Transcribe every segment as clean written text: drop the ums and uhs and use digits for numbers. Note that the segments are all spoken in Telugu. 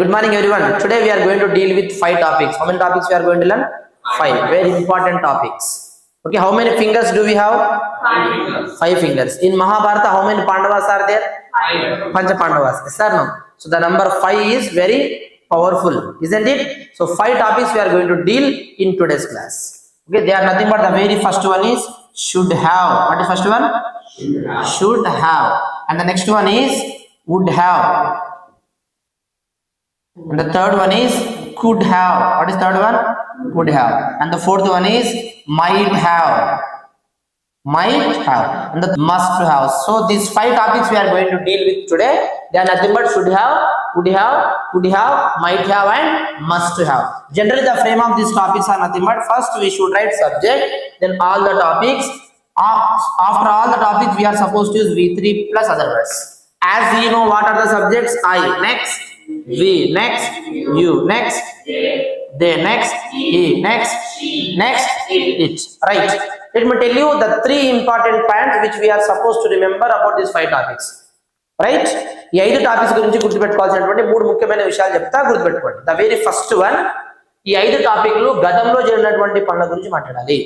Good morning everyone. Today we are going to deal with 5 topics. How many topics we are going to learn? 5. Very important topics. Okay, how many fingers do we have? 5 fingers. 5 fingers. In Mahabharata, how many Pandavas are there? 5. Pancha Pandavas. Yes or no? So the number 5 is very powerful, isn't it? So 5 topics we are going to deal in today's class. Okay, they are nothing but the very first one is should have. What is first one? Should have. And the next one is would have. And the third one is could have. What is third one? Could have. And the fourth one is might have. Might have. And the must have. So these 5 topics we are going to deal with today. They are nothing but should have, would have, could have, might have and must have. Generally the frame of these topics are nothing but first we should write subject, then all the topics. After all the topics we are supposed to use V3 plus other words. As you know what are the subjects? I next, we next, you next, they next, he next, next, it. Right. Let me tell you the 3 important points which we are supposed to remember about these 5 topics. Right? ఈ 5 టాపిక్స్ గురించి గుర్తుపెట్టుకోవాల్సినటువంటి 3 ముఖ్యమైన విషయాలు చెప్తా, గుర్తుపెట్టుకోండి. ద వెరీ ఫస్ట్ వన్, ఈ 5 టాపిక్లు గతంలో జరిగినటువంటి పనుల గురించి మాట్లాడాలి.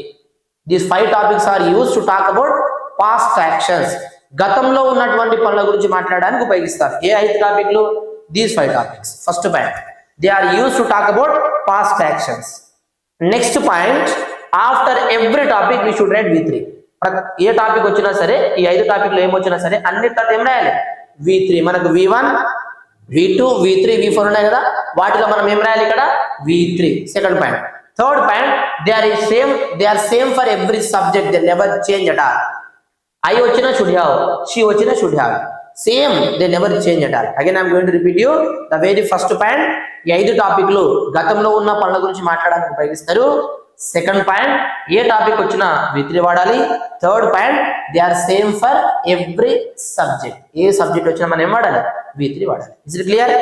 These 5 topics are use to talk about past actions. గతంలో ఉన్నటువంటి పనుల గురించి మాట్లాడడానికి ఉపయోగిస్తారు. ఏ 5 టాపిక్లు? These 5 topics. First point, they are used to talk about past actions. Next point, after every topic we should write V3. A topic వచ్చినా సరే, ఈ 5 టాపిక్లు ఏం వచ్చినా సరే అన్నిటి ఏం రాయాలి? V3. మనకు V1, V2, V3, V4 ఉన్నాయి కదా, వాటిలో మనం ఏం రాయాలి ఇక్కడ? V3. Second point. Third point, they are same for every subject. They never change at all. I వచ్చినా should have, she వచ్చినా should have. Same, they never change at all. Again I am going to repeat you the very first point. ఈ 5 టాపిక్లు గతంలో ఉన్న పనుల గురించి మాట్లాడడానికి ఉపయోగిస్తారు. సెకండ్ పాయింట్, ఏ టాపిక్ వచ్చినా V3 వాడాలి. Third point, they are same for every subject. ఏ సబ్జెక్ట్ వచ్చినా మనం ఏం వాడాలి? V3 వాడాలి. Is it clear?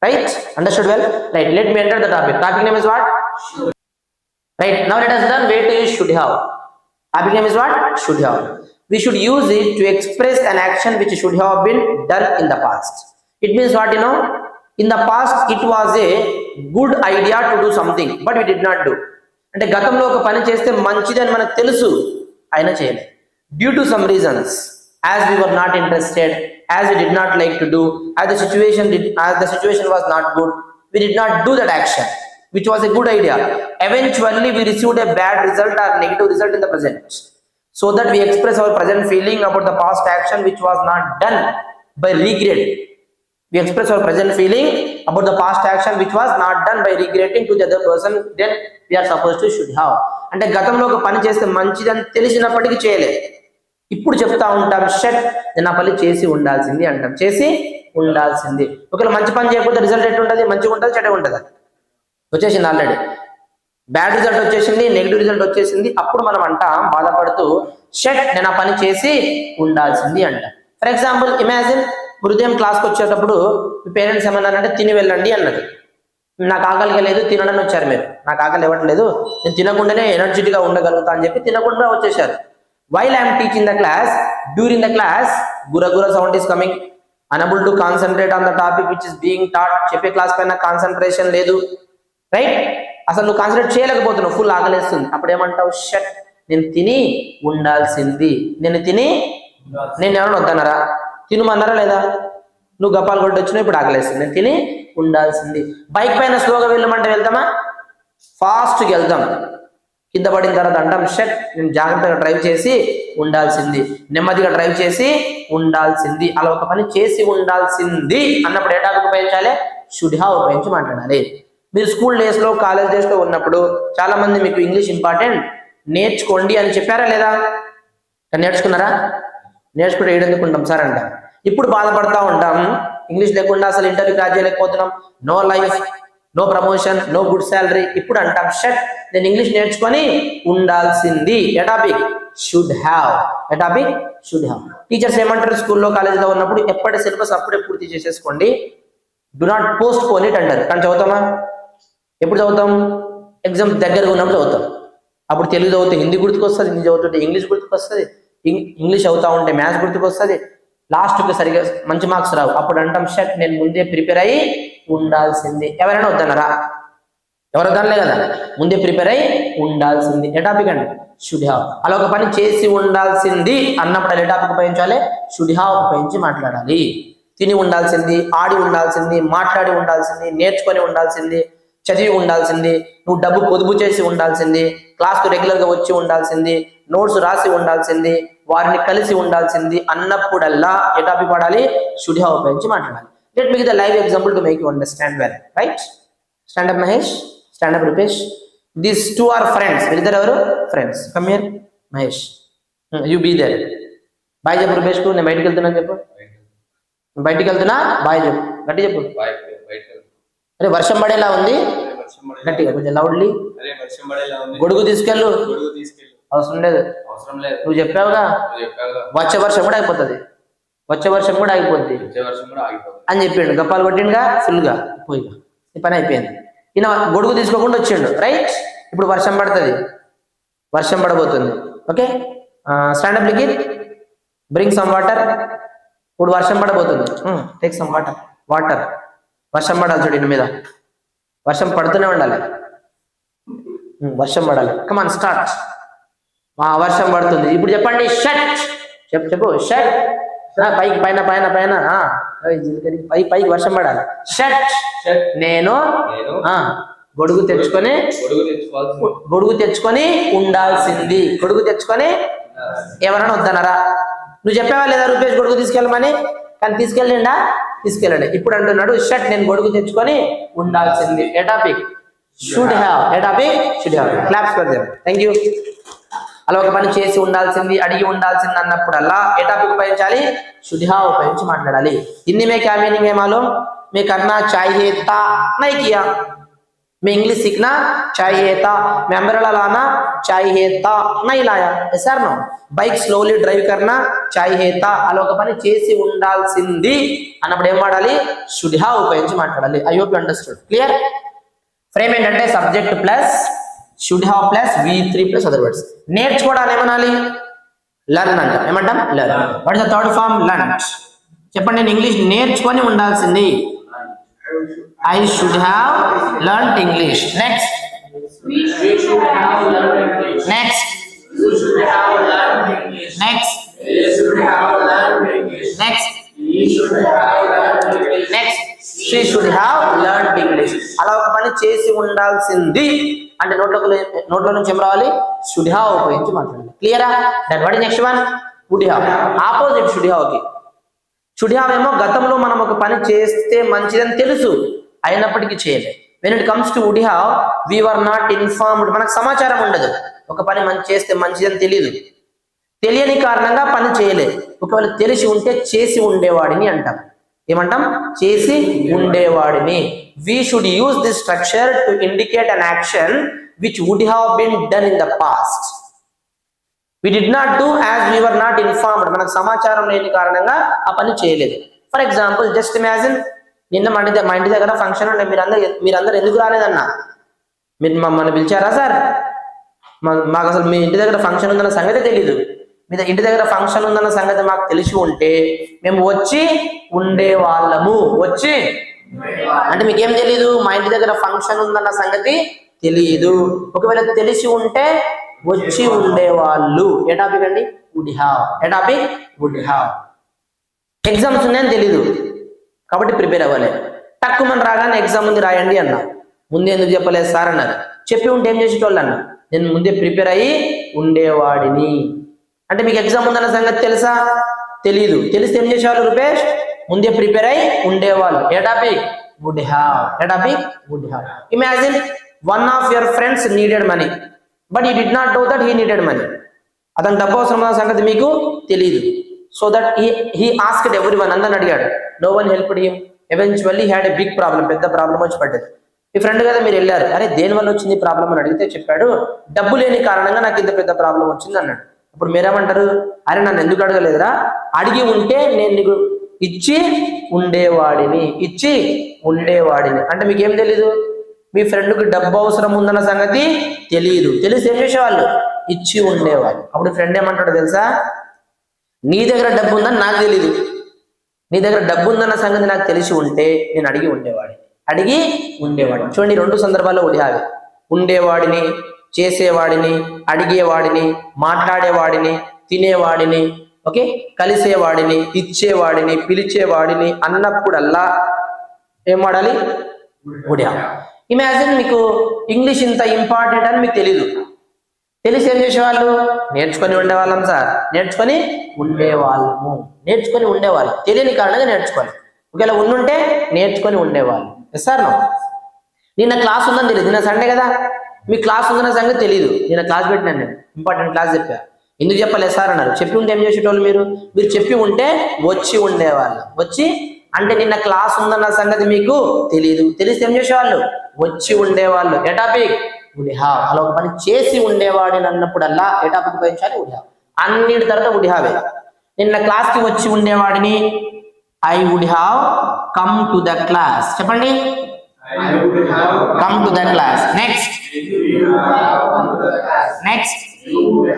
Right? Understood well? Right, let me enter the topic. Topic name is what? Right, now let us learn where to use should have. Topic name is what? Should have. We should use it to express an action which should have been done in the past. It means what, you know? In the past it was a good idea to do something but we did not do. అంటే గతంలో ఒక పని చేస్తే మంచిదని మనకు తెలుసు, అయినా చేయలేదు. Due to some reasons, as we were not interested, as we did not like to do, as the situation was not good, we did not do that action which was a good idea. Eventually we received a bad result or negative result in the present. So that we express our present feeling about the past action which was not done by regret. We express our present feeling about the past action which was not done by regretting to the other person. Then we are supposed to should have. అంటే గతంలో ఒక పని చేస్తే మంచిదని తెలిసినప్పటికీ చేయలేదు, ఇప్పుడు చెప్తా ఉంటాం షట్ నేను ఆ పని చేసి ఉండాల్సింది అంటాం. చేసి ఉండాల్సింది. ఒకవేళ మంచి పని చేయకపోతే రిజల్ట్ ఎట్టు ఉంటుంది? మంచిగా ఉంటుంది, చెడ్డగా ఉంటుంది? వచ్చేసింది ఆల్రెడీ. బ్యాడ్ రిజల్ట్ వచ్చేసింది, నెగిటివ్ రిజల్ట్ వచ్చేసింది. అప్పుడు మనం అంటాం బాధపడుతూ షట్ నేను ఆ పని చేసి ఉండాల్సింది అంటాం. ఫర్ ఎగ్జాంపుల్ ఇమాజిన్, ఉదయం క్లాస్కి వచ్చేటప్పుడు మీ పేరెంట్స్ ఏమన్నారంటే తిని వెళ్ళండి అన్నది. నాకు ఆకలిగా లేదు తినడని వచ్చారు మీరు. నాకు ఆకలి ఇవ్వట్లేదు, నేను తినకుండానే ఎనర్జెటిక్గా ఉండగలుగుతా అని చెప్పి తినకుండా వచ్చేసారు. While I'm teaching the class, during the class గురగుర sound is coming, unable to concentrate on the topic which is being taught. చెప్పే క్లాస్ పైన కాన్సన్ట్రేషన్ లేదు. రైట్? అసలు నువ్వు కాన్సన్ట్రేట్ చేయలేకపోతున్నావు, ఫుల్ ఆకలేస్తుంది. అప్పుడు ఏమంటావు? షట్ నేను తిని ఉండాల్సింది. నేను ఎవరైనా వద్దన్నారా? తినమన్నారా లేదా? నువ్వు గప్పాలు కొట్టి వచ్చినావు, ఇప్పుడు ఆకలేస్తుంది, నేను తిని ఉండాల్సింది. బైక్ పైన స్లోగా వెళ్ళమంటే వెళ్తామా? ఫాస్ట్గా వెళ్తాం. కింద పడిన తర్వాత అంటాం షట్ నేను జాగ్రత్తగా డ్రైవ్ చేసి ఉండాల్సింది, నెమ్మదిగా డ్రైవ్ చేసి ఉండాల్సింది. అలా ఒక పని చేసి ఉండాల్సింది అన్నప్పుడు ఏ టాపిక్ ఉపయోగించాలి? షుడ్ హ్యావ్ ఉపయోగించి మాట్లాడాలి. మీరు స్కూల్ డేస్లో, కాలేజ్ డేస్లో ఉన్నప్పుడు చాలా మంది మీకు ఇంగ్లీష్ ఇంపార్టెంట్ నేర్చుకోండి అని చెప్పారా లేదా? నేర్చుకున్నారా? నేర్చుకుంటే ఏడెందుకుంటాం సార్ అంటాం. ఇప్పుడు బాధపడతా ఉంటాం, ఇంగ్లీష్ లేకుండా అసలు ఇంటర్వ్యూ క్రాక్ చేయలేకపోతున్నాం, no life, no promotion, no good salary. ఇప్పుడు అంటాం షట్ నేను ఇంగ్లీష్ నేర్చుకొని ఉండాల్సింది. ఏ టాపిక్? Should have. ఏ టాపిక్? Should have. టీచర్స్ ఏమంటారు స్కూల్లో, కాలేజీలో ఉన్నప్పుడు? ఎప్పటి సిలబస్ అప్పుడే పూర్తి చేసేసుకోండి, do not postpone it అంటారు. కానీ చదువుతామా? ఎప్పుడు చదువుతాం? ఎగ్జామ్ దగ్గరగా ఉన్నప్పుడు చదువుతాం. అప్పుడు తెలుగు చదివితే హిందీ గుర్తుకొస్తుంది, హిందీ చదువుతుంటే ఇంగ్లీష్ గుర్తుకొస్తుంది, ఇంగ్లీష్ చదువుతా ఉంటే మ్యాథ్స్ గుర్తుకొస్తుంది, లాస్ట్కి సరిగా మంచి మార్క్స్ రావు, అప్పుడు అంటాం షట్ నేను ముందే ప్రిపేర్ అయ్యి ఉండాల్సింది. ఎవరైనా వద్దన్నారా? ఎవరు వద్దనలే కదా, ముందే ప్రిపేర్ అయ్యి ఉండాల్సింది. ఏ టాపిక్ అండి? Should have. అలా ఒక పని చేసి ఉండాల్సింది అన్నప్పుడు ఏ టాపిక్ ఉపయోగించాలి? షుడ్ హ్యావ్ ఉపయోగించి మాట్లాడాలి. తిని ఉండాల్సింది, ఆడి ఉండాల్సింది, మాట్లాడి ఉండాల్సింది, నేర్చుకొని ఉండాల్సింది, చదివి ఉండాల్సింది, నువ్వు డబ్బు పొదుపు చేసి ఉండాల్సింది, క్లాస్కు రెగ్యులర్గా వచ్చి ఉండాల్సింది, నోట్స్ రాసి ఉండాల్సింది, వారిని కలిసి ఉండాల్సింది అన్నప్పుడల్లా ఏ టాపిక్ వాడాలి? షుడ్ హ్యావ్ ఉపయోగించి మాట్లాడాలి. Let me give the live example to make you understand well. Right? Stand up Mahesh, stand up Rupesh. These two are friends. వీరిద్దరు ఎవరు? Friends. Come here Mahesh, you be there. Boy చెప్పు రూపేష్కు. నేను బయటికి వెళ్తున్నాను చెప్పు. బయటికి వెళ్తున్నా, బాయ్ చెప్పు, గట్టి చెప్పు. అరే వర్షం పడేలా ఉంది, గట్టిగా కొంచెం లౌడ్లీ. గొడుగు తీసుకెళ్ళు. అవసరం లేదు, నువ్వు చెప్పావుగా. వచ్చే వర్షం కూడా అయిపోతుంది, వచ్చే వర్షం కూడా ఆగిపోద్ది అని చెప్పిండు. గప్పాలు కొట్టిండుగా ఫుల్గా. పోయి ఈ పని అయిపోయింది. ఈయన గొడుగు తీసుకోకుండా వచ్చిండు. రైట్? ఇప్పుడు వర్షం పడుతుంది, వర్షం పడబోతుంది. Okay, stand up Likhith, bring some water. ఇప్పుడు వర్షం పడబోతుంది. Take some water. వాటర్. వర్షం పడాలి చూడు, ఇన్ని మీద వర్షం పడుతూనే ఉండాలి. వర్షం పడాలి. Come on start. వర్షం పడుతుంది. ఇప్పుడు చెప్పండి షట్. చెప్పు చెప్పు. షట్. పైకి పైన పైన పైన పైకి వర్షం పడాలి. షట్. నేను గొడుగు తెచ్చుకొని ఉండాల్సింది. గొడుగు తెచ్చుకొని ఎవరైనా వద్దనరా? నువ్వు చెప్పావా లేదా రూపేష్ గొడుగు తీసుకెళ్ళమని? కానీ తీసుకెళ్ళిండా? తీసుకెళ్ళండి. ఇప్పుడు అంటున్నాడు షట్ నేను గొడుగు తెచ్చుకొని ఉండాల్సింది. ఏ టాపిక్? Should have. ఏ topic? Should have. Claps for them. Thank you. అలా ఒక పని చేసి ఉండాల్సింది, అడిగి ఉండాల్సింది అన్నప్పుడల్లా ఏ టాపిక్ ఉపయోగించాలి? షుడ్ హ్యావ్ ఉపయోగించి మాట్లాడాలి. హిందీ में क्या मीनिंग है मालूम? मैं करना चाहिए था, नहीं किया. मैं इंग्लिश सीखना चाहिए था, मैं अम्ब्रेला लाना चाहिए था, नहीं लाया. ऐसा नो. బైక్ స్లోలీ డ్రైవ్ కర్నా चाहिए था. అలా ఒక పని చేసి ఉండాల్సింది అన్నప్పుడు ఏం వాడాలి? షుడ్ హ్యావ్ ఉపయోగించి మాట్లాడాలి. I hope you understood. Clear? Frame ఏంటంటే subject plus should have plus V3 plus other words. నేర్చుకోవడాన్ని ఏమనాలి? లర్న్ అంట. ఏమంటాం? Learn. What is the third form? Learn. చెప్పండి. నేను ఇంగ్లీష్ నేర్చుకొని ఉండాల్సింది. I should have learned English. Next. We should have learned English. Next. You should have learned English. Next. They should have learned English. Next. He should have learned English. Next. She should have learned English. అలా ఒక పని చేసి ఉండాల్సింది అంటే నోట్లో నుంచి ఏం రావాలి? షుడ్ హ్యావ్ ఉపయోగించి మాట్లాడాలి. క్లియరా? That what is next one? Would have. Opposite should have కి. షుడ్ హ్యావ్ ఏమో గతంలో మనం ఒక పని చేస్తే మంచిదని తెలుసు, అయినప్పటికీ చేయలేదు. When it comes to would have we were not informed. మనకు సమాచారం ఉండదు. ఒక పని చేస్తే మంచిదని తెలియదు, తెలియని కారణంగా పని చేయలేదు. ఒకవేళ తెలిసి ఉంటే చేసి ఉండేవాడిని అంటాం. ఏమంటాం? చేసి ఉండేవాడిని. We should use this structure to indicate an action which would have been done in the past. We did not do as we were not informed. మనకు సమాచారం లేని కారణంగా ఆ పని చేయలేదు. ఫర్ ఎగ్జాంపుల్ జస్ట్ ఇమాజిన్, నిన్న మా ఇంటి దగ్గర ఫంక్షన్ ఉండే, మీరందరూ ఎందుకు రాలేదన్నా? మీరు మమ్మల్ని పిలిచారా సార్? మాకు అసలు మీ ఇంటి దగ్గర ఫంక్షన్ ఉందన్న సంగతి తెలీదు. మీ ఇంటి దగ్గర ఫంక్షన్ ఉందన్న సంగతి మాకు తెలిసి ఉంటే మేము వచ్చి ఉండేవాళ్ళము. వచ్చి అంటే మీకేం తెలీదు? మా ఇంటి దగ్గర ఫంక్షన్ ఉందన్న సంగతి తెలియదు. ఒకవేళ తెలిసి ఉంటే వచ్చి ఉండేవాళ్ళు. ఏ టాపిక్ అండి? Would have. ఏ టాపిక్? Would have. ఎగ్జామ్స్ ఉన్నాయని తెలీదు కాబట్టి ప్రిపేర్ అవ్వాలి. తక్కువని రాగానే ఎగ్జామ్ ఉంది రాయండి అన్న. ముందే ఎందుకు చెప్పలేదు సార్ అన్నారు. చెప్పి ఉంటే ఏం చేసేటోళ్ళు అన్న? నేను ముందే ప్రిపేర్ అయ్యి ఉండేవాడిని. అంటే మీకు ఎగ్జామ్ ఉందన్న సంగతి తెలుసా? తెలీదు. తెలిస్తే ఏం చేసేవాళ్ళు రూపేష్? ముందే ప్రిపేర్ అయ్యి ఉండేవాళ్ళు. ఏ టాపిక్? Would have. ఏ topic? Would have. Imagine one of your friends needed money but he did not know that he needed money. అతను డబ్బు అవసరం ఉన్న సంగతి మీకు తెలియదు. So that he asked everyone. అందరిని అడిగాడు. No one helped him. Eventually had a big problem. పెద్ద ప్రాబ్లం వచ్చి పడ్డది. మీ ఫ్రెండ్ కదా, మీరు వెళ్ళారు. అరే దేని వల్ల వచ్చింది ప్రాబ్లం అని అడిగితే చెప్పాడు, డబ్బు లేని కారణంగా నాకు ఇంత పెద్ద ప్రాబ్లం వచ్చింది అన్నాడు. అప్పుడు మీరేమంటారు? అరే నన్ను ఎందుకు అడగలేదురా? అడిగి ఉంటే నేను నీకు ఇచ్చి ఉండేవాడిని. ఇచ్చి ఉండేవాడిని అంటే మీకేం తెలీదు? మీ ఫ్రెండ్కి డబ్బు అవసరం ఉందన్న సంగతి తెలియదు. తెలిసి ఏం చేసేవాళ్ళు? ఇచ్చి ఉండేవాళ్ళు. అప్పుడు ఫ్రెండ్ ఏమంటాడు తెలుసా? నీ దగ్గర డబ్బు ఉందని నాకు తెలీదు, నీ దగ్గర డబ్బు ఉందన్న సంగతి నాకు తెలిసి ఉంటే నేను అడిగి ఉండేవాడిని. చూడండి, 2 సందర్భాల్లో would have. ఉండేవాడిని, చేసేవాడిని, అడిగేవాడిని, మాట్లాడేవాడిని, తినేవాడిని, ఓకే, కలిసేవాడిని, ఇచ్చేవాడిని, పిలిచేవాడిని అన్నప్పుడల్లా ఏం వాడాలి? would have. ఇమాజిన్ మీకు ఇంగ్లీష్ ఇంత ఇంపార్టెంట్ అని మీకు తెలిసి ఏం చేసేవాళ్ళు? నేర్చుకొని ఉండేవాళ్ళం సార్, నేర్చుకొని ఉండేవాళ్ళు. తెలియని కారణంగా నేర్చుకోవాలి. ఒకవేళ ఉండుంటే నేర్చుకొని ఉండేవాళ్ళు. Yes sir no? నిన్న క్లాస్ ఉందని తెలియదు, నిన్న సండే కదా, మీ క్లాస్ ఉందన్న సంగతి తెలియదు. నిన్న క్లాస్ పెట్టినాను, నేను ఇంపార్టెంట్ క్లాస్ చెప్పా. ఎందుకు చెప్పలేదు సార్ అన్నారు. చెప్పి ఉంటే ఏం చేసేటోళ్ళు? మీరు చెప్పి ఉంటే వచ్చి ఉండేవాళ్ళు. వచ్చి అంటే నిన్న క్లాస్ ఉందన్న సంగతి మీకు తెలిస్తే ఏం చేసేవాళ్ళు? వచ్చి ఉండేవాళ్ళు. ఏ టాపిక్? would have. అలా ఒక పని చేసి ఉండేవాడిని అన్నప్పుడల్లా ఏ టాపిక్ ఉపయోగించాలి? would have. అన్నిటి తర్వాత would have. నిన్న క్లాస్ కి వచ్చి ఉండేవాడిని, I would have come to the class. చెప్పండి, come to the class. Next. She would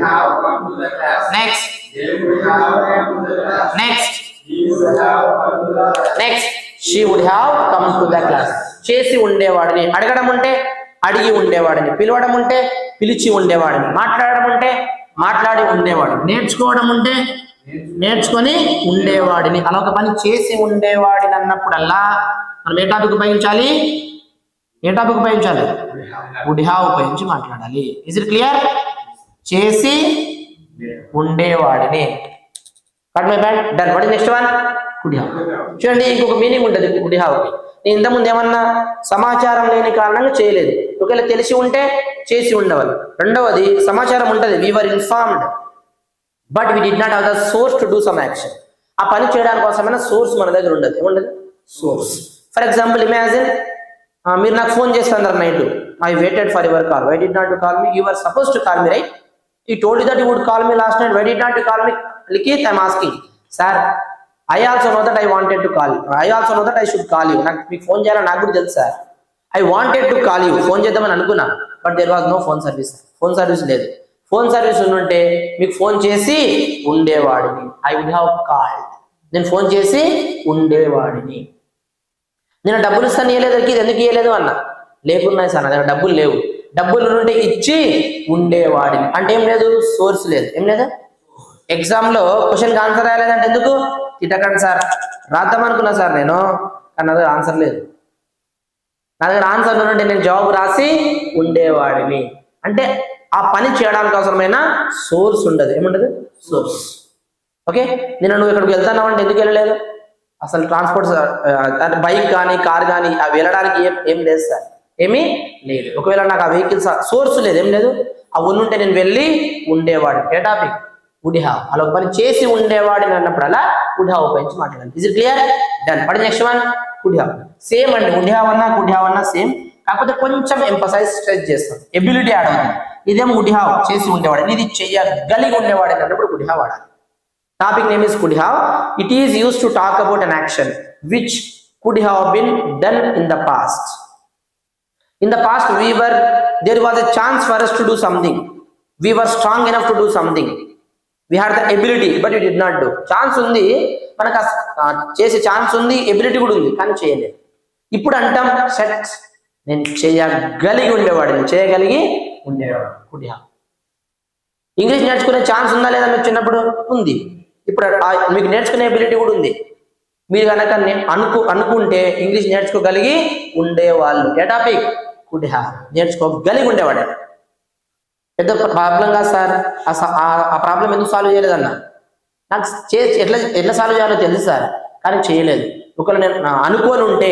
have come to the class. చేసి ఉండేవాడిని. అడగడం ఉంటే అడిగి ఉండేవాడిని, పిలవడం ఉంటే పిలిచి ఉండేవాడిని, మాట్లాడడం ఉంటే మాట్లాడి ఉండేవాడిని, నేర్చుకోవడం ఉంటే నేర్చుకొని ఉండేవాడిని. అలా ఒక పని చేసి ఉండేవాడిని అన్నప్పుడల్లా మనం ఏ టాపిక్ ఉపయోగించాలి? would have ఉపయోగించి మాట్లాడాలి. Is it clear? చేసి ఉండేవాడిని. Cut my bad. Done. What is next one? would have. చూడండి, ఇంకొక మీనింగ్ ఉంటుంది would have. నేను ఇంతకుముందు ఏమన్నా? సమాచారం లేని కారణంగా చేయలేదు. ఒకవేళ తెలిసి ఉంటే చేసి ఉండవాలి. రెండవది సమాచారం ఉంటుంది, we were informed but we did not have the source to do some action. ఆ పని చేయడానికి కోసమైనా సోర్స్ మన దగ్గర ఉండదు. ఏముండదు? సోర్స్. ఫర్ ఎగ్జాంపుల్ ఇమాజిన్, మీరు నాకు ఫోన్ చేస్తున్నారు night, I waited for your call. Why did not you call me? You were supposed to call me, right? He told you that you would call me last night. Why did not you call me? Likit, I am asking. Sir, I also know that I wanted to call you. I also know that I should call you. నాకు మీకు ఫోన్ చేయాలని నాకు కూడా తెలుసు sir. I wanted to call you. Phone చేద్దామని అనుకున్నా, but there was no phone service. Phone service లేదు. ఫోన్ సర్వీస్ ఉంటే మీకు ఫోన్ చేసి ఉండేవాడిని. I would have called. నేను ఫోన్ చేసి ఉండేవాడిని. నేను డబ్బులు ఇస్తాను, ఇవ్వలేదు, ఎందుకు ఇవ్వలేదు అన్నా. లేకున్నాయి సార్, నా దగ్గర డబ్బులు లేవు. డబ్బులు ఉంటే ఇచ్చి ఉండేవాడిని. అంటే ఏం లేదు? సోర్స్ లేదు. ఏం లేదు? ఎగ్జామ్లో క్వశ్చన్కి ఆన్సర్ రాయలేదంటే ఎందుకు? తిట్టకండి సార్, రాద్దాం అనుకున్నా సార్ నేను, కానీ నా దగ్గర ఆన్సర్ లేదు. నా దగ్గర ఆన్సర్ ఉంటే నేను జవాబు రాసి ఉండేవాడిని. అంటే ఆ పని చేయడానికి అవసరమైన సోర్స్ ఉండదు. ఏముండదు? సోర్స్. ఓకే, నువ్వు ఇక్కడికి వెళ్తున్నావు అంటే ఎందుకు వెళ్ళలేదు? అసలు ట్రాన్స్పోర్ట్ బైక్ కానీ కార్ కానీ అవి వెళ్ళడానికి ఏం లేదు సార్, ఏమీ లేదు. ఒకవేళ నాకు ఆ వెహికల్స్ సోర్స్ లేదు, ఏం లేదు, అవి ఉంటే నేను వెళ్ళి ఉండేవాడిని. ఏ టాపిక్? would have. అలా ఒక పని చేసి ఉండేవాడిని అన్నప్పుడు అలా would have ఉపయోగించి మాట్లాడాలి. Is it clear? Done. What is next one? could have. Same అండి, would have అన్నా could have అన్నా సేమ్, కాకపోతే కొంచెం ఎంఫసైజ్ స్ట్రెస్ చేస్తాం, ఎబిలిటీ యాడ్ అవుతుంది. ఇదేమో would have చేసి ఉండేవాడిని, ఇది చెయ్యగలిగి ఉండేవాడిని అన్నప్పుడు would have వాడాలి. Topic name is could have. It is used to talk about an action which could have been done in the past. In the past, there was a chance for us to do something. We were strong enough to do something. We had the ability, but we did not do. Chance ఉంది, మనకు చేసే ఛాన్స్ ఉంది, ఎబిలిటీ కూడా ఉంది, కానీ చేయలేదు. ఇప్పుడు అంటాం సెట్, నేను చేయగలిగి ఉండేవాడిని. could have. ఇంగ్లీష్ నేర్చుకునే ఛాన్స్ ఉందా లేదా? మీకు చిన్నప్పుడు ఉంది, ఇప్పుడు మీకు నేర్చుకునే ఎబిలిటీ కూడా ఉంది. మీరు కనుక అనుకుంటే ఇంగ్లీష్ నేర్చుకోగలిగి ఉండేవాళ్ళు. ఏ టాపిక్? could have. నేర్చుకోగలిగి ఉండేవాడు. పెద్ద ప్రాబ్లం కాదు సార్, ఆ ప్రాబ్లం ఎందుకు సాల్వ్ చేయలేదన్నా, నాకు ఎట్లా సాల్వ్ చేయాలో తెలుసు సార్, కానీ చేయలేదు. ఒకవేళ నేను అనుకోని ఉంటే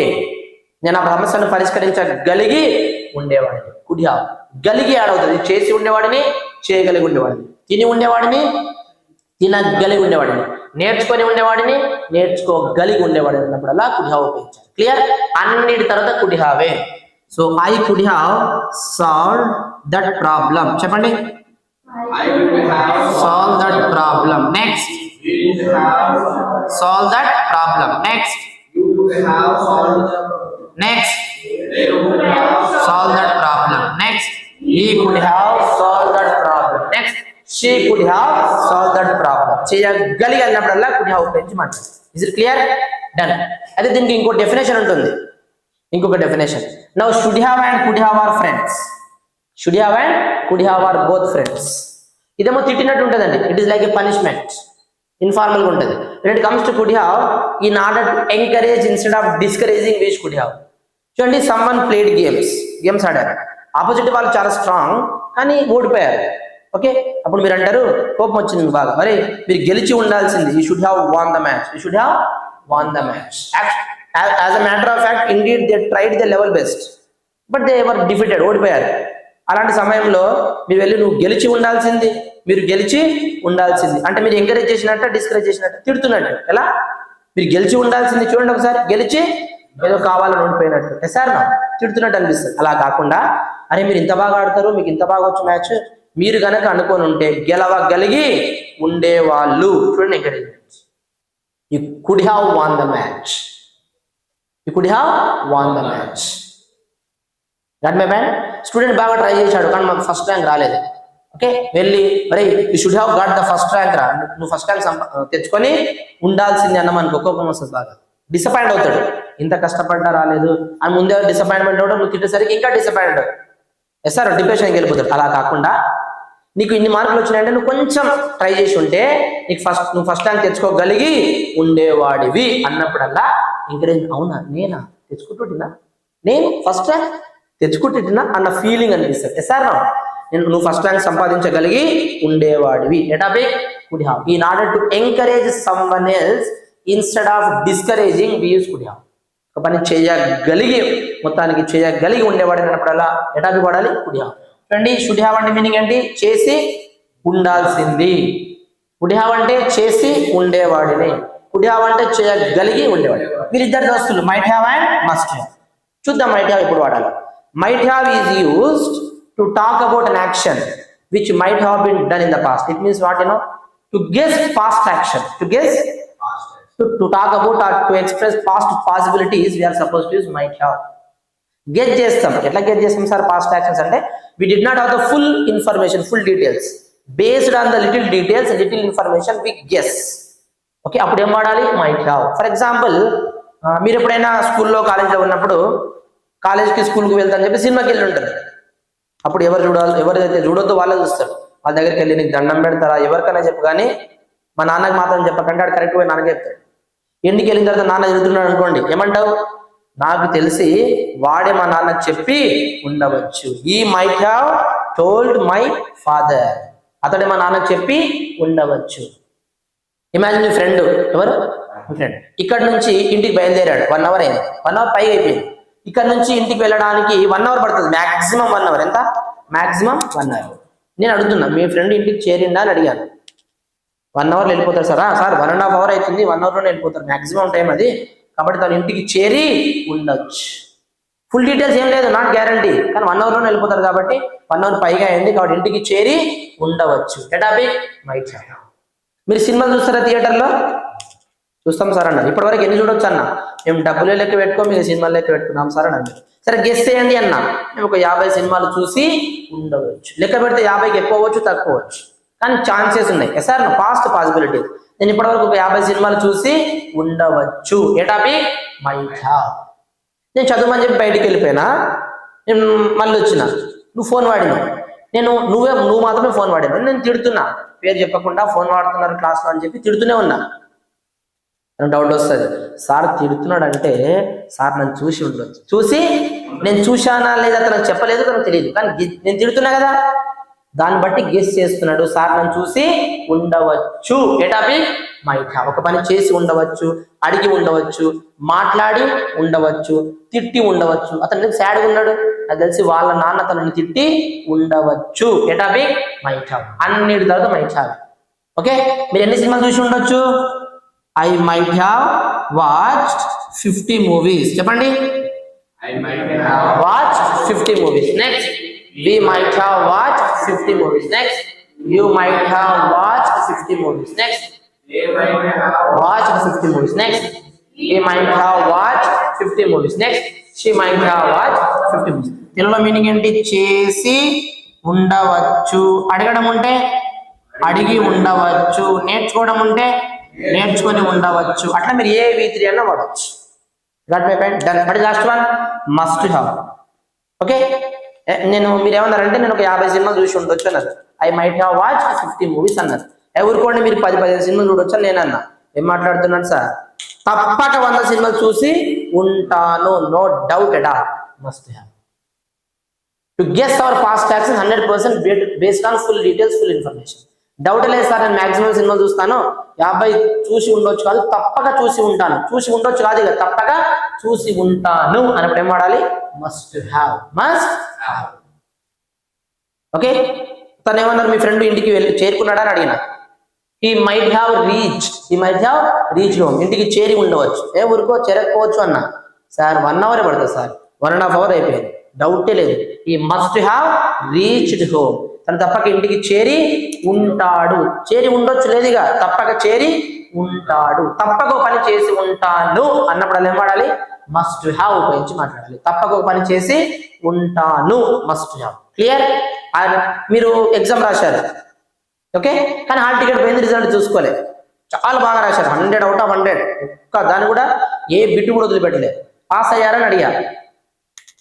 నేను ఆ సమస్యను పరిష్కరించగలిగి ఉండేవాడిని. could have. గలిగి ఆడవుతుంది. చేసి ఉండేవాడిని, చేయగలిగి ఉండేవాడిని. తిని ఉండేవాడిని, తినగలిగి ఉండేవాడిని. నేర్చుకొని ఉండేవాడిని, నేర్చుకోగలిగి ఉండేవాడిని అన్నప్పుడు అలా could have ఉపయోగించాలి. క్లియర్? అన్నిటి తర్వాత could have. So I could have solved that problem. చెప్పండి, I could have solved that problem. Next, we could have solved that problem. Next, you could have solved that problem. Next, they could have solved that problem. Next, he could have solved that problem. Next, she could have solved that problem. చేయగలిగి అన్నప్పుడల్లా could have ఉపయోగించి మాట్లాడాలి. Is it clear? డన్. అయితే దీనికి ఇంకో డెఫినేషన్ ఉంటుంది, ఇంకొక definition. Now should have and could have are friends. Should have and could have are both friends. ఇదేమో తిట్టినట్టు ఉంటుందండి, it is like a punishment, informal గా ఉంటుంది. when it comes to could have, in order to encourage instead of discouraging we should have. చూడండి, someone played గేమ్స్ ఆడారు, ఆపోజిట్ వాళ్ళు చాలా స్ట్రాంగ్ కానీ ఓడిపోయారు. ఓకే, అప్పుడు మీరు అంటారు కోపం వచ్చింది బాగా, మరి మీరు గెలిచి ఉండాల్సింది, you should have won the match, you should have won the match. As a matter of fact indeed they tried the level best but they were defeated, ఓడిపోయారు. అలాంటి సమయంలో మీరు వెళ్ళి నువ్వు గెలిచి ఉండాల్సింది, మీరు గెలిచి ఉండాల్సింది అంటే మీరు ఎంకరేజ్ చేసినట్టు డిస్కరేజ్ చేసినట్టు తిడుతున్నట్టు. ఎలా? మీరు గెలిచి ఉండాల్సింది, చూడండి ఒకసారి, గెలిచి ఏదో కావాలని ఓడిపోయినట్టు ఎస్ఆర్ నా తిడుతున్నట్టు అనిపిస్తుంది. అలా కాకుండా అరే మీరు ఇంత బాగా ఆడతారు, మీకు ఇంత బాగా వచ్చు మ్యాచ్, మీరు గనక అనుకొని ఉంటే గెలవగలిగి ఉండేవాళ్ళు. చూడండి encouragement. You could have won the match, you could have won the match. That my man, student బాగా ట్రై చేశాడు కానీ మాకు ఫస్ట్ ర్యాంక్ రాలేదు. ఓకే, వెళ్ళి మరి you should have got the first rank రా, నువ్వు ఫస్ట్ ర్యాంక్ తెచ్చుకొని ఉండాల్సింది అన్నమానికి కోపం వస్తుంది, బాగా డిసప్పాయింట్ అవుతాడు. ఇంత కష్టపడ్డా రాలేదు అని ముందే డిసప్పాయింట్మెంట్ అవ్వడం, నువ్వు తిట్టేసరికి ఇంకా డిసప్పాయింట్ అవుతాడు, ఎస్ఆర్ డిప్రెషన్కి వెళ్ళిపోతాడు. అలా కాకుండా నీకు ఇన్ని మార్కులు వచ్చినాయంటే నువ్వు కొంచెం ట్రై చేసి ఉంటే నువ్వు ఫస్ట్ ర్యాంక్ తెచ్చుకోగలిగి ఉండేవాడివి అన్నప్పుడల్లా ఎంకరేజ్, అవునా నేనా తెచ్చుకుంటున్నా, నేను ఫస్ట్ ర్యాంక్ తెచ్చుకుంటున్నా అన్న ఫీలింగ్ అనిపిస్తుంది. ఎస్ఆర్ నువ్వు ఫస్ట్ ర్యాంక్ సంపాదించగలిగి ఉండేవాడివి. ఎటాబిక్ could have. In order to encourage someone else instead of discouraging we use could have. ఒక పని చేయగలిగి, మొత్తానికి చేయగలిగి ఉండేవాడిని అన్నప్పుడల్లా ఎటాబిక్ వాడాలి, కుడ్ హ్యావ్. చూడండి, షుడ్ హ్యావ్ అంటే మీనింగ్ ఏంటి? చేసి ఉండాల్సింది. కుడ్ హ్యావ్ అంటే చేసి ఉండేవాడిని, కుడ్ హ్యావ్ అంటే చేయగలిగి ఉండేవాడు. వీరిద్దరు దోస్తులు might have and must have. చూద్దాం మైట్ హ్యావ్ ఎప్పుడు వాడాలి. Might have is used to talk about an action which might have been done in the past. It means what, to guess past action, to talk about or to express past possibilities, we are supposed to use might have. Guess చేస్తాం. ఎట్లా గెస్ చేస్తాం సార్ పాస్ట్ యాక్షన్స్ అంటే we did not have the full information, full details, based on the little details, little information we guess. Okay, అప్పుడు ఏం వాడాలి? might have. ఫర్ ఎగ్జాంపుల్, మీరు ఎప్పుడైనా స్కూల్లో కాలేజీలో ఉన్నప్పుడు కాలేజ్కి స్కూల్కి వెళ్తారని చెప్పి సినిమాకి వెళ్ళి ఉంటారు. అప్పుడు ఎవరు చూడాలి, ఎవరైతే చూడొద్దో వాళ్ళే చూస్తారు. వాళ్ళ దగ్గరికి వెళ్ళి నీకు దండం పెడతారా ఎవరికైనా చెప్పు, కానీ మా నాన్నకి మాత్రం చెప్పకంటే ఆడు కరెక్ట్ పోయి నాన్నకి చెప్తాడు. ఇంటికి వెళ్ళిన తర్వాత నాన్న చదువుతున్నాడు అనుకోండి, ఏమంటావు? నాకు తెలిసి వాడే మా నాన్నకి చెప్పి ఉండవచ్చు. He might have told my father, అతడే మా నాన్నకి చెప్పి ఉండవచ్చు. ఇమాజిన్ మీ ఫ్రెండ్, ఎవరు ఫ్రెండ్, ఇక్కడ నుంచి ఇంటికి బయలుదేరాడు, 1 hour అయింది, 1 hour పైగా అయిపోయింది. ఇక్కడ నుంచి ఇంటికి వెళ్ళడానికి 1 hour పడుతుంది, మాక్సిమం 1 hour. ఎంత? Maximum 1 hour. నేను అడుగుతున్నా, మీ ఫ్రెండ్ ఇంటికి చేరిండా అని అడిగాను. 1 hour వెళ్ళిపోతారు సార్. సార్ 1.5 hour అవుతుంది, 1 hour లోనే వెళ్ళిపోతారు, మాక్సిమం టైం అది. కాబట్టి తను ఇంటికి చేరి ఉండొచ్చు. ఫుల్ డీటెయిల్స్ ఏం లేదు, నాట్ గ్యారంటీ, కానీ 1 hour లోనే వెళ్ళిపోతారు కాబట్టి 1 hour పైగా అయింది కాబట్టి ఇంటికి చేరి ఉండవచ్చు. ఎటాబిక్ మైట్ హ్యావ్. మీరు సినిమాలు చూస్తారా థియేటర్లో? చూస్తాం సార్ అన్నారు. ఇప్పటివరకు ఎన్ని చూడొచ్చు అన్న? మేము డబ్బులే లెక్క పెట్టుకో, మీరు సినిమాలు లెక్క పెట్టుకున్నాం సార్ అని అన్నారు. సరే గెస్ చేయండి అన్న. మేము ఒక 50 సినిమాలు చూసి ఉండవచ్చు. లెక్క పెడితే 50కి ఎక్కువ అవ్వచ్చు, తక్కువ అవ్వచ్చు, కానీ ఛాన్సెస్ ఉన్నాయి. Sir past possibility. నేను ఇప్పటివరకు ఒక 50 సినిమాలు చూసి ఉండవచ్చు. ఏటాపి మైట్ హ్యావ్. నేను చదువుమని చెప్పి బయటికి వెళ్ళిపోయినా, నేను మళ్ళీ వచ్చిన, నువ్వు ఫోన్ వాడినావు, నువ్వు మాత్రమే ఫోన్ వాడినావు, నేను తిడుతున్నా, పేరు చెప్పకుండా ఫోన్ వాడుతున్నారు క్లాస్లో అని చెప్పి తిడుతూనే ఉన్నా. డౌట్ వస్తుంది, సార్ తిడుతున్నాడు అంటే సార్ నన్ను చూసి ఉండొచ్చు, చూసి నేను చూశానా లేదా తనకు చెప్పలేదు, తనకు తెలియదు, కానీ నేను తిడుతున్నా కదా, దాన్ని బట్టి గెస్ చేస్తున్నాడు, సార్ నన్ను చూసి ఉండవచ్చు. ఏ టాపిక్? Might have. ఒక పని చేసి ఉండవచ్చు, అడిగి ఉండవచ్చు, మాట్లాడి ఉండవచ్చు, తిట్టి ఉండవచ్చు. అతను సాడ్గా ఉన్నాడు, నాకు తెలిసి వాళ్ళ నాన్న తనని తిట్టి ఉండవచ్చు. ఏ టాపిక్? Might have. అన్నిటి తర్వాత మైట్ హ్యావ్. ఓకే, మీరు ఎన్ని సినిమాలు చూసి ఉండొచ్చు? I might have watched 50 movies. చెప్పండి. I might have watched 50 movies. Next, we might have watched 50 movies. Next, you might have watched 50 movies. Next, they might have watched 50 movies. Next, he might have watched 50 movies. Next, she might have watched 50 movies. తెలుగులో మీనింగ్ ఏంటి? చేసి ఉండవచ్చు. అడగడం ఉంటే అడిగి ఉండవచ్చు. నేర్చుకోవడం ఉంటే నేర్చుకొని ఉండవచ్చు. అట్లా మీరు ఏ V3 అన్న వాడవచ్చు. Got my point? Done. But last one must have. Okay, మీరు ఏమన్నారంటే నేను ఒక 50 సినిమాలు చూసి ఉండొచ్చు అన్నారు. I might have watch 50 movies అన్నారు. ఊరుకోండి, మీరు 10-15 సినిమాలు చూడొచ్చు అని నేను అన్నా. ఏం మాట్లాడుతున్నాను సార్? తప్పక 100 సినిమాలు చూసి ఉంటాను, no doubt at all. Must have. To guess our past action 100% based on full details, full information. Doubt లేదు సార్, నేను మాక్సిమం సినిమాలు చూస్తాను, 50 చూసి ఉండొచ్చు కాదు, తప్పక చూసి ఉంటాను. చూసి ఉండొచ్చు కాదు, ఇక తప్పక చూసి ఉంటాను అన్నప్పుడు ఏం వాడాలి? Must have. Must have. Okay, తను ఏమన్నారు? మీ ఫ్రెండ్ ఇంటికి వెళ్ళి చేరుకున్నాడా అని అడిగిన. He might have reach home. ఇంటికి చేరి ఉండవచ్చు. ఊరికో చేరకపోవచ్చు అన్న. సార్ 1 అవర్ పడుతుంది సార్, 1.5 అవర్ అయిపోయింది, డౌటే లేదు. ఈ మస్ట్ హ్యావ్ రీచ్డ్ హోమ్. తను తప్పక ఇంటికి చేరి ఉంటాడు. చేరి ఉండొచ్చు లేదు, ఇక తప్పక చేరి ఉంటాడు. తప్పక ఒక పని చేసి ఉంటాను అన్నప్పుడు ఏం వాడాలి? మస్ట్ హ్యావ్ ఉపయోగించి మాట్లాడాలి. తప్పక ఒక పని చేసి ఉంటాను, మస్ట్ హ్యావ్. క్లియర్? మీరు ఎగ్జామ్ రాశారు, ఓకే, కానీ హాల్ టికెట్ పోయింది, రిజల్ట్ చూసుకోలేదు. చాలా బాగా రాశారు, 100 out of 100. ఒక్క దాన్ని కూడా ఏ బిట్టు కూడా వదిలిపెట్టలేదు. పాస్ అయ్యారని అడిగారు.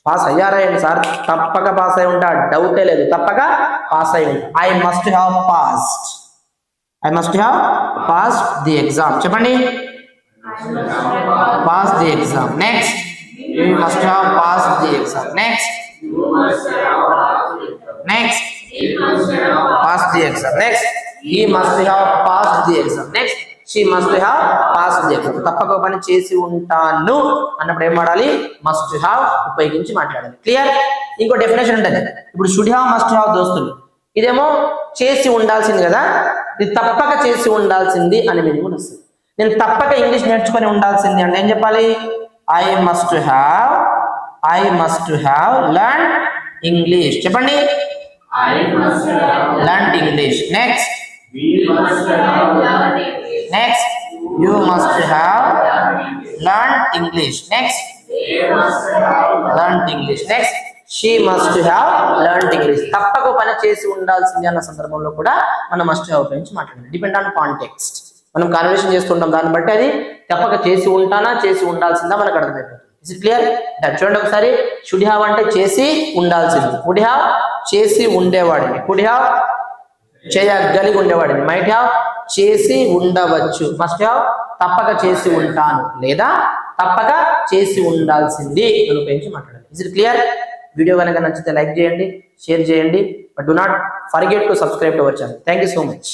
పాస్ అయ్యారా ఏంటి సార్? తప్పక పాస్ అయి ఉంటా, డౌటే లేదు, తప్పక పాస్ అయి ఉంటా. I must have passed the exam. చెప్పండి, pass the exam. Next, you must have passed the exam. Next, pass the exam. Next, he must have passed the exam. Next, she must have passed the exam. తప్పక పని చేసి ఉంటాను అన్నప్పుడు ఏం వాడాలి? మస్ట్ హ్యావ్ ఉపయోగించి మాట్లాడాలి. క్లియర్? ఇంకో డెఫినేషన్ ఉంటుంది. ఇప్పుడు షుడ్ హ్యావ్, మస్ట్ హ్యావ్ దోస్తులు. ఇదేమో చేసి ఉండాల్సింది కదా, ఇది తప్పక చేసి ఉండాల్సింది అని మీనింగ్ కూడా వస్తుంది. నేను తప్పక ఇంగ్లీష్ నేర్చుకొని ఉండాల్సింది అంటే ఏం చెప్పాలి? I must have learn English. చెప్పండి, I must have learned English. Next, we must have learned English. Next, you must have learned English. Next, they must have learned English. Next, she must have learned English. తప్పక పని చేసి ఉండాల్సింది అన్న సందర్భంలో కూడా మనం మస్ట్ హ్యావ్ గురించి మాట్లాడాలి. Depend on context. మనం కన్వర్సేషన్ చేస్తుంటాం, దాన్ని బట్టి అది తప్పక చేసి ఉంటానా, చేసి ఉండాల్సిందా మనకు అర్థమైపోతుంది. Is it clear? చూడండి ఒకసారి. షుడ్ హ్యావ్ అంటే చేసి ఉండాల్సింది. వుడ్ హ్యావ్ చేసి ఉండేవాడిని. కుడ్ హ్యావ్ చేయగలిగి ఉండేవాడిని. మైట్ హ్యావ్ చేసి ఉండవచ్చు. మస్ట్ హ్యావ్ తప్పక చేసి ఉంటాను లేదా తప్పక చేసి ఉండాల్సింది అని ఉపయోగించి మాట్లాడాలి. Is it clear? వీడియో కనుక నచ్చితే లైక్ చేయండి, షేర్ చేయండి. But do not forget to subscribe to our channel. Thank you so much.